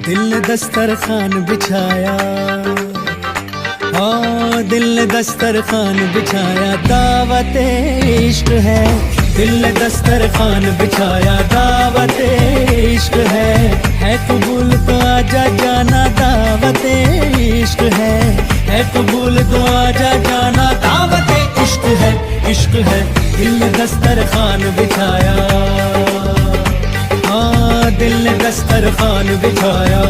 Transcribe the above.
दिल ने दस्तरखान बिछाया, हाँ दिल ने दस्तरखान बिछाया, दावत इश्क है। दिल ने दस्तरखान बिछाया, दावत इश्क है कबूल तो आजा जाना, दावत इश्क है कबूल तो आजा जाना, दावत इश्क है, इश्क है। दिल ने दस्तरखान बिछाया, हाँ दिल ने दस्तरखान बिछाया।